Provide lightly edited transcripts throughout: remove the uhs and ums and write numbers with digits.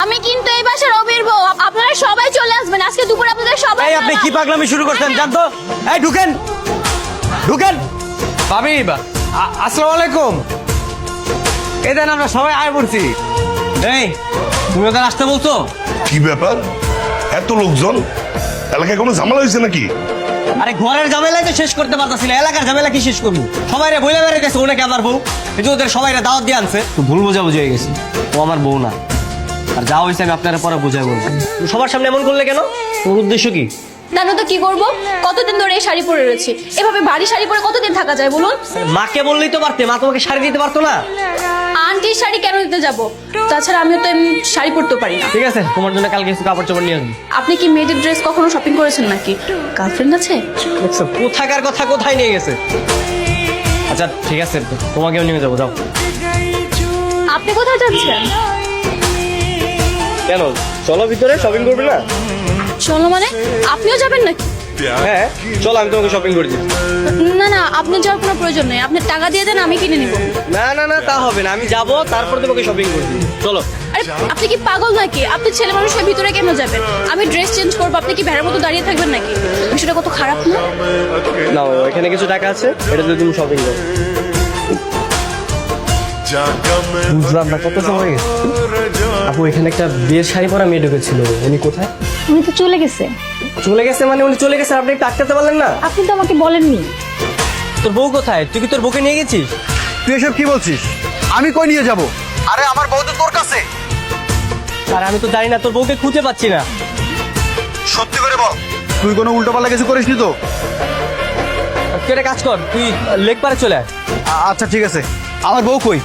আমি কিন্তু এই বাসার অবির বউ। আপনারা সবাই চলে আসবেন আজকে দুপুরে আপনাদের সবাই। এই আপনি কি পাগলামি শুরু করছেন জান তো? এই ঢুকেন ঢুকেন। ভাবি আসসালামু আলাইকুম। এই দেন আমরা সবাই আয় পড়ছি। এই তুমি ওদের আসতে বলছো? কি ব্যাপার, এত লোকজন? এলাকায় কোনো ঝামেলা হয়েছে নাকি? আরে ঘরের ঝামেলা তো শেষ করতে পারতাছি না, এলাকার ঝামেলা কি শেষ করবো? সবাই রে বইলে বেড়ে গেছে ওনাকে আমার বউ। এই যে ওদের সবাই দাওয়াত দিয়ে আনছে, তো ভুল বোঝাবুঝি হয়ে গেছে। ও আমার বউ না। আর যা হয়েছে আমি আপনারা পরে বুঝাই বলবো। সবার সামনে এমন করলে কেন? ওর উদ্দেশ্য কি? জানো তো কি করবো, কতদিন ধরে এই শাড়ি পরে রয়েছি। এভাবে ভারী শাড়ি পরে কতদিন থাকা যায় বলুন? মাকে বললেই তো পারতে, মা তোমাকে শাড়ি দিতে পারতো না? আন্টির শাড়ি কেন দিতে যাব? তাছাড়া আমিও তো এমনি শাড়ি পরতে পারি না। ঠিক আছে, তোমার জন্য কালকে কিছু কাপড় চোপড় নিয়ে আসবো। আপনি কি মেয়েদের ড্রেস কখনো শপিং করেছেন নাকি? গার্লফ্রেন্ড আছে? দেখছো কোথাকার কথা কোথায় নিয়ে গেছে। আচ্ছা ঠিক আছে, তোমাকেও নিয়ে যাবো, যাও। আপনি কোথায় যাচ্ছেন? কেন, চলো ভিতরে, শপিং করবে না? চলো মানে আপনিও যাবেন নাকি? হ্যাঁ চলো, আমি তোমাকে শপিং করে দিই। না না, আপনি যাওয়ার কোনো প্রয়োজন নেই। আপনি টাকা দিয়ে দেন, আমি কিনে নিব। না না না, তা হবে না, আমি যাবো তারপর তোমাকে শপিং করে দিই। চলো। আরে আপনি কি পাগল নাকি? আপনি ছেলে মানুষের ভিতরে কেন যাবেন? আমি ড্রেস চেঞ্জ করবো, আপনি কি ভেড়ার মতো দাঁড়িয়ে থাকবেন নাকি? বিষয়টা কত খারাপ না? না, এখানে কিছু টাকা আছে, এটা দিয়ে তুমি শপিং করো। বুঝলাম না, কত সময় গেছে? আপু এখানে একটা বিয়ের শাড়ি পরা মেয়ে ঢুকেছিল, উনি কোথায়? উনি তো চলে গেছে। চলে গেছে মানে? উনি চলে গেছে, আপনি একটু আটকাতে পারলেন না? আপনি তো আমাকে বলেননি। তোর বউ কোথায়? তুই কি তোর বউকে নিয়ে গেছিস? তুই এসব কি বলছিস? আমি কই নিয়ে যাব? আরে আমার বউ তো তোর কাছে। আর আমি তো জানি না, তোর বউকে খুঁজে পাচ্ছি না। সত্যি করে বল, তুই কোনো উল্টোপাল্টা কিছু করিসনি তো? তুই একটা কাজ কর, তুই লেক পারে চলে আয়। আচ্ছা ঠিক আছে, আমার বউ কই?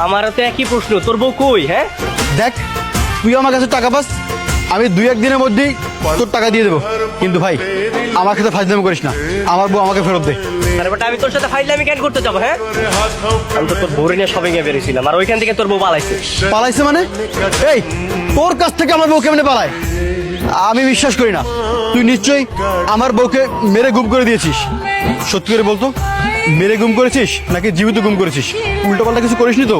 আমারও তো একই প্রশ্ন, তোর বউ কই? হ্যাঁ দেখ, তুই আমার কাছে টাকা পাস, আমি 2-1 দিনের মধ্যেই তোর টাকা দিয়ে দেবো। কিন্তু ভাই, আমার সাথে ফাজলামি করিস না, আমার বউ আমাকে ফেরত দে। আরে বাট আমি তোর সাথে ফাইজলামি কেন করতে যাবো? হ্যাঁ আমি তো তোর বউরে নিয়ে শপিং এ বেরিয়েছিলাম, আর ওইখান থেকে তোর বউ পালাইছে। পালাইছে মানে? এই, তোর কাছ থেকে আমার বউ কেমনে পালায়? আমি বিশ্বাস করি না। তুই নিশ্চয়ই আমার বউকে মেরে গুম করে দিয়েছিস। সত্যি করে বলতো, মেরে গুম করেছিস নাকি জীবিত গুম করেছিস? উল্টোপাল্টা কিছু করিসনি তো?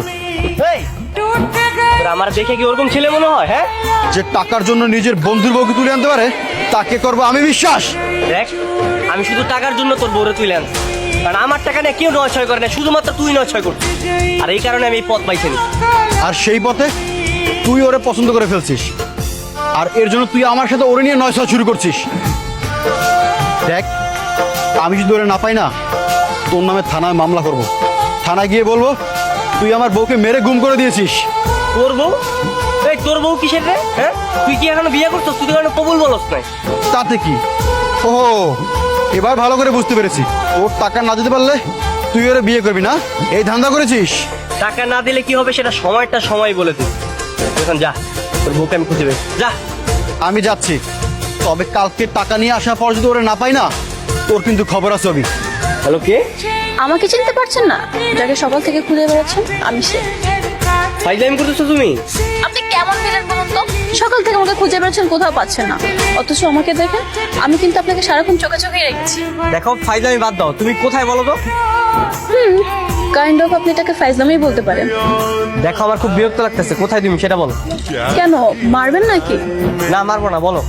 এই, তোর আমার দেখে কি ওরকম ছেলে মনে হয়? হ্যাঁ, যে টাকার জন্য নিজের বন্ধুর বউকে তুলে আনতে পারে, তাকে করবো আমি বিশ্বাস। দেখ আমি শুধু টাকার জন্য তোর বউরে তুলে আনছি, কারণ আমার টাকা নিয়ে কেউ নয় ছয় করে না, শুধুমাত্র তুই নয় ছয় করছিস। আর এই কারণে আমি এই পথ পাইছি না। আর সেই পথে তুই ওরে পছন্দ করে ফেলছিস, আর এর জন্য তুই আমার সাথে ওরে নিয়ে 9 শুরু করছিস। দেখ, আমি যদি ওরে না পাই না, তোর নামে থানায় মামলা করব। থানায় গিয়ে বলবো তুই আমার বউকে মেরে গুম করে দিয়েছিস। তোর বউ? এই তোর বউ কিসের রে? হ্যাঁ, তুই কি এখনো বিয়ে করছিস? তুই তো এখনো কবুল বলস নাই। তাতে কি? ও, এবার ভালো করে বুঝতে পেরেছি। ওর টাকা না দিতে পারলে তুই ওরে বিয়ে করবি না, এই ধান্দা করেছিস। টাকা না দিলে কি হবে সেটা সময়টা সময় বলে দিই। এখন যা, তোর বউকে আমি খুঁজে বের। যা। আমি যাচ্ছি, তবে কালকে টাকা নিয়ে আসার পর যদি ওরে না পাই না, তোর কিন্তু খবর আছে। অভি, হ্যালো, কে? আমাকে চিনতে পারছেন না? যাকে সকাল থেকে খুঁজে বেড়াচ্ছেন, আমি সে। ফাইজলামি করতেছো তুমি? আপনি কেমন পেলেন বলুন তো? সকাল থেকে আমাকে খুঁজে বেড়াচ্ছেন, কোথাও পাচ্ছেন না, অথচ আমাকে দেখেন আমি কিন্তু আপনাকে সারাক্ষণ চোখে চোখেই রেখেছি। দেখো ফাইজলামি বাদ দাও, তুমি কোথায় বলো তো? কাইন্ড অফ আপনি এটাকে ফাইজলামি বলতে পারেন। দেখো আমার খুব বিরক্ত লাগতেছে, কোথায় তুমি সেটা বলো। কেন মারবেন নাকি? না মারবো না, বলো।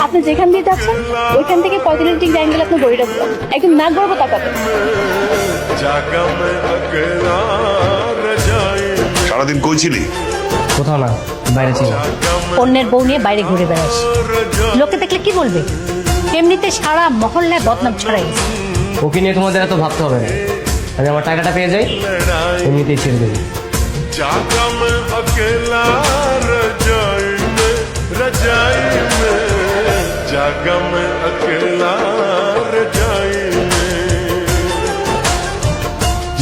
আপনি যেখান দিয়ে যাচ্ছেন ওইখান থেকে 45 ডিগ্রি অ্যাঙ্গেল আপনার বড়িটা দিল, একদম নাক গর্ব তাকাবে। সারাদিন কই ছিলি? কোথাও না, বাইরে ছিল। অন্যের বউ নিয়ে বাইরে ঘুরে বেড়াস, লোকে দেখলে কি বলবে? এমনিতে সারা মহল্লায় বদনাম ছড়াই গেছে। ওকে নিয়ে তোমাদের এত ভাবতে হবে না, আমি আমার টাকাটা পেয়ে যাই, এমনিতেই ছেড়ে দেবো।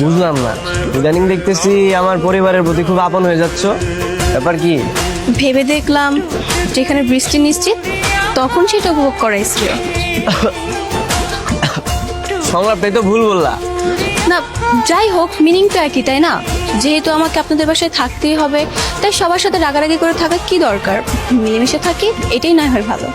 বুঝলাম না, ইদানিং দেখতেছি আমার পরিবারের প্রতি খুব আপন হয়ে যাচ্ছ, ব্যাপার কি? ভেবে দেখলাম যেখানে বৃষ্টি নিশ্চিত, তখন সেটা উপভোগ করা শ্রেয়। সংলাপটাই তো ভুল বললা। না, যাই হোক, মিনিং তো একই, তাই না? যেহেতু আমাকে আপনাদের বাসায় থাকতেই হবে, তাই সবার সাথে রাগারাগি করে থাকার কি দরকার? মিলেমিশে থাকি, এটাই নয় হয় ভালো।